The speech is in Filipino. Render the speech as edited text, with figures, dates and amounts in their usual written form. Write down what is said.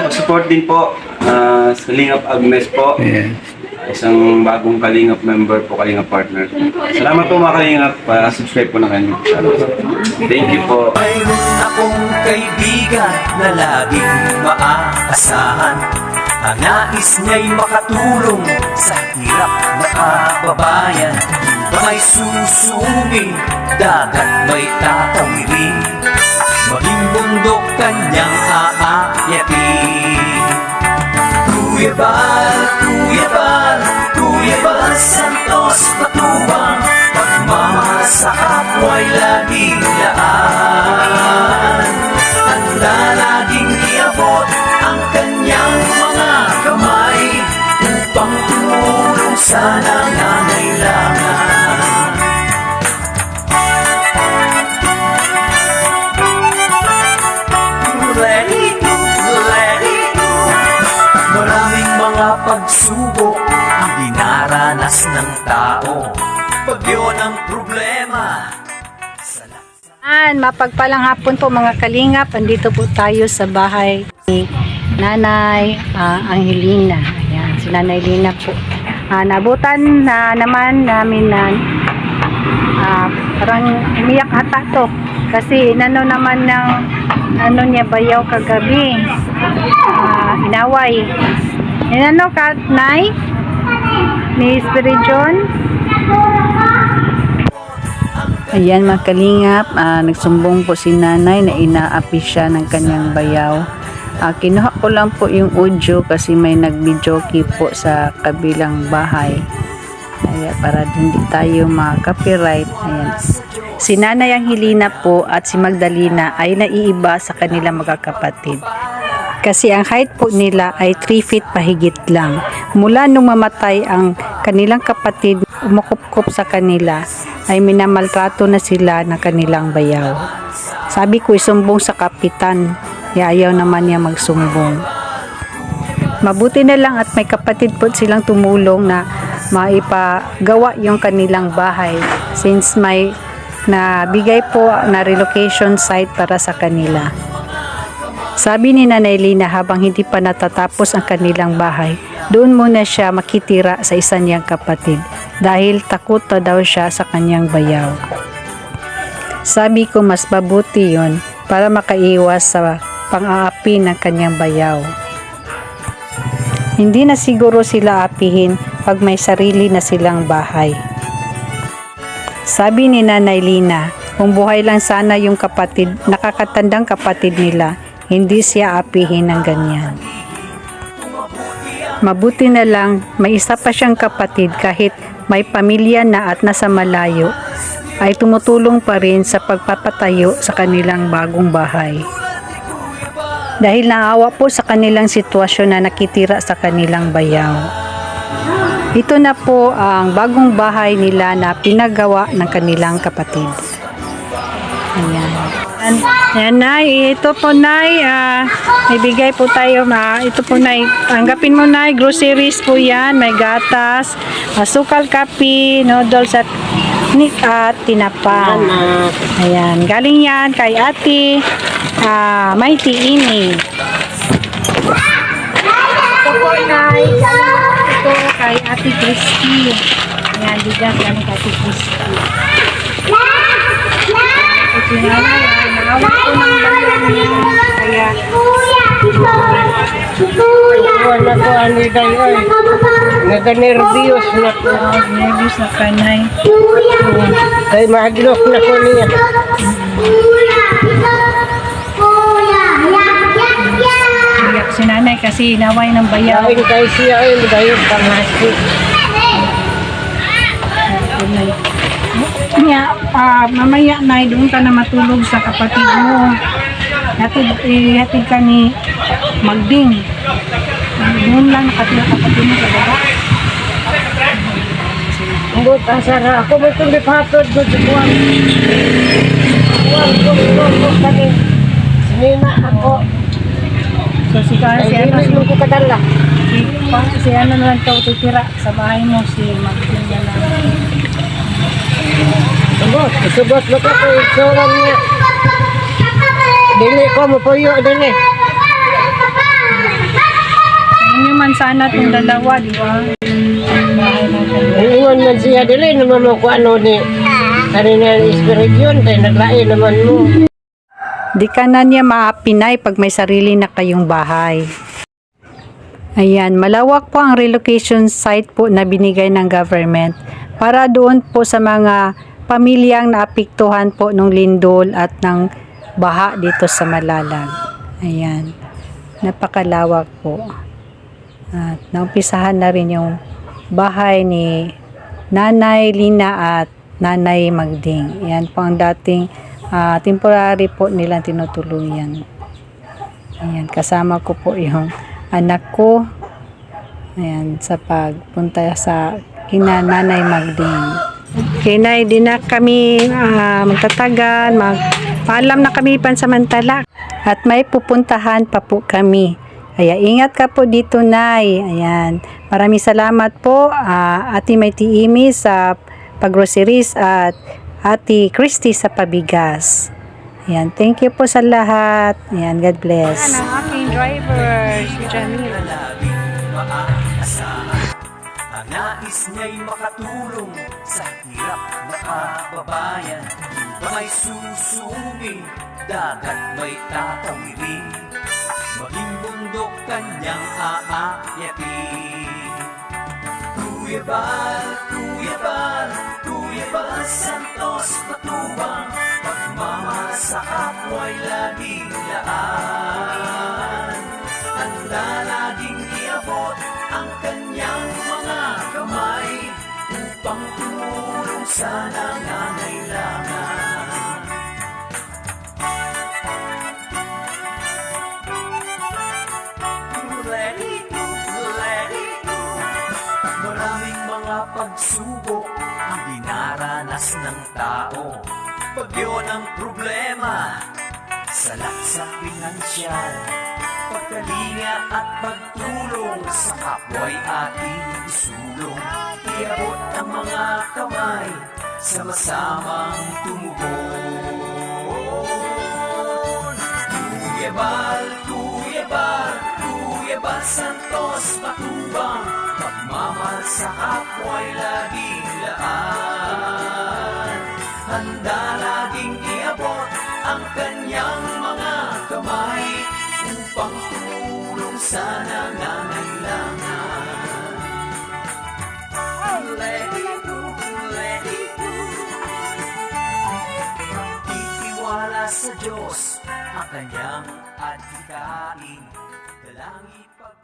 Support din po sa Kalingap Agnes po. Yes. Isang bagong Kalingap member po, Kalingap partner. Salamat po mga Kalingap. Subscribe po na kayo. Thank you po. Mayroon akong kaibigan na laging maaasahan. Ang nais niya'y makatulong sa hirap na kababayan. Ba may susuming, dagat may tatawirin, maging bundok kanyang aakyatin. Kuya Bal, Kuya Bal, Kuya Bal Santos Matubang, pagmamahal sa kapwa'y laging laan. Handa laging iabot ang kanyang mga kamay upang tumulong sa nangangailangan. Maraming mga pagsubok ang dinaranas ng tao. Pag yun ang problema, mapagpalang hapon po mga kalingap. Andito po tayo sa bahay ni Nanay Angelina. Ayan, si Nanay Lina po. Nabutan na naman namin na parang umiyak ata to. Kasi inano naman ng ano niya bayaw kagabi. Inaway. Inano ka, Nay? Ni Spirit John? Ayan mga kalingap, nagsumbong po si nanay na inaapi siya ng kanyang bayaw. Kinuha ko lang po yung audio kasi may nag-videoke po sa kabilang bahay. Ayan, para hindi tayo ma-copyright. Ayan. Si Nanay Angelina po at si Magdalena ay naiiba sa kanilang magkakapatid. Kasi ang height po nila ay 3 feet pahigit lang. Mula nung mamatay ang kanilang kapatid, umukupkup sa kanila, ay minamaltrato na sila ng kanilang bayaw. Sabi ko isumbong sa kapitan, ayaw naman niya magsumbong. Mabuti na lang at may kapatid po silang tumulong na maipagawa yung kanilang bahay since may nabigay po na relocation site para sa kanila. Sabi ni Nanay Lina habang hindi pa natatapos ang kanilang bahay, doon muna siya makitira sa isa niyang kapatid dahil takot na daw siya sa kanyang bayaw. Sabi ko mas mabuti yon para makaiwas sa pang-aapi ng kanyang bayaw. Hindi na siguro sila apihin pag may sarili na silang bahay. Sabi ni Nanay Lina, kung buhay lang sana yung kapatid, nakakatandang kapatid nila, hindi siya apihin ng ganyan. Mabuti na lang, may isa pa siyang kapatid kahit may pamilya na at nasa malayo, ay tumutulong pa rin sa pagpapatayo sa kanilang bagong bahay. Dahil naawa po sa kanilang sitwasyon na nakitira sa kanilang bayaw. Ito na po ang bagong bahay nila na pinagawa ng kanilang kapatid. Ayan. Ayan, Nay. Ito po, Nay. Ibigay po tayo. Ito po, Nay. Tanggapin mo, Nay. Groceries po yan. May gatas, asukal, kape, noodles at tinapa. Ayan. Galing yan kay Ate Mighty Ini. Ito po, Nay. Ito kay Ate Christy. Ayan. Bigas galing kay Ate Christy. Ito Nanay. Naawa ko ng bayan niya. Kaya wala ko ano dayon. Naganervyos na ko. nervous na kanay. Kay mahadlok na ko niya. Iyak si nanay kasi inaway ng bayaw. Kain kay siya ay dayon pangasi. Mamaya na doon ka na matulog sa kapatid mo. Hatid ka ni Magding. Doon lang nakatira kapatid mo sa baba. Ambot asara ako mo itong liphatod ko sa buwan. Buwan ko kani. Sinina ako. So si Ay hindi ko kadala. si ano na lang ito titira sa bahay mo si Magding na lang. Ambot, isubot mo ka ko iksuran niya. Dili ko mo puyo dili. sana itong dalawa, di ba? Ingon man siya dili naman mo kung ano ni kanina spirit yun kay naglain naman mo. Di ka na niya maapinay pag may sarili na kayong bahay. Ayan, malawak po ang relocation site po na binigay ng government para doon po sa mga pamilyang naapektuhan po ng lindol at ng baha dito sa Malalag. Ayan, napakalawak po. At naumpisahan na rin yung bahay ni Nanay Lina at Nanay Magding. Ayan po ang dating temporary po nilang tinutuluyan. Ayan, kasama ko po yung anak ko. Ayan, sa pagpunta sa kina Nanay Magding. Kinay din na kami magtatagan, paalam na kami pansamantala. At may pupuntahan pa po kami. Kaya ingat ka po dito, Nay. Ayan. Maraming salamat po, Ate Mighty Imi sa pag-groceries at Ate Christy sa pabigas. Ayan, thank you po sa lahat. Ayan, God bless. Ayan ang aking driver, si Jamila. Laging maaasahan. Ang nais niya'y makatulong sa hirap na kababayan. Ba may susumi, dagat may tatawirin, maging bundok kanyang aakyatin. Kuya Bal, Kuya Bal, Kuya Bal Santos Matubang, pagmamahal sa kapwa'y laging laan. Handa laging iabot ang kanyang mga kamay upang tumulong sa nangangailangan. Maraming mga pagsubok ang dinaranas ng tao. Bagyo ng problema, salat sa pinansyal, pagkalinga at pagtulong sa kapwa'y ating isulong. Iabot ang mga kamay, sama-samang tumugon. Kuya Bal, Kuya Bal, Kuya Bal Santos Matubang, pagmamahal sa kapwa'y laging laan. Handa laging iabot ang kanyang mga kamay upang tumulong sa nangangailangan. Let it go, let it go. Titiwala sa Diyos ang kanyang adhikain, dalangin pag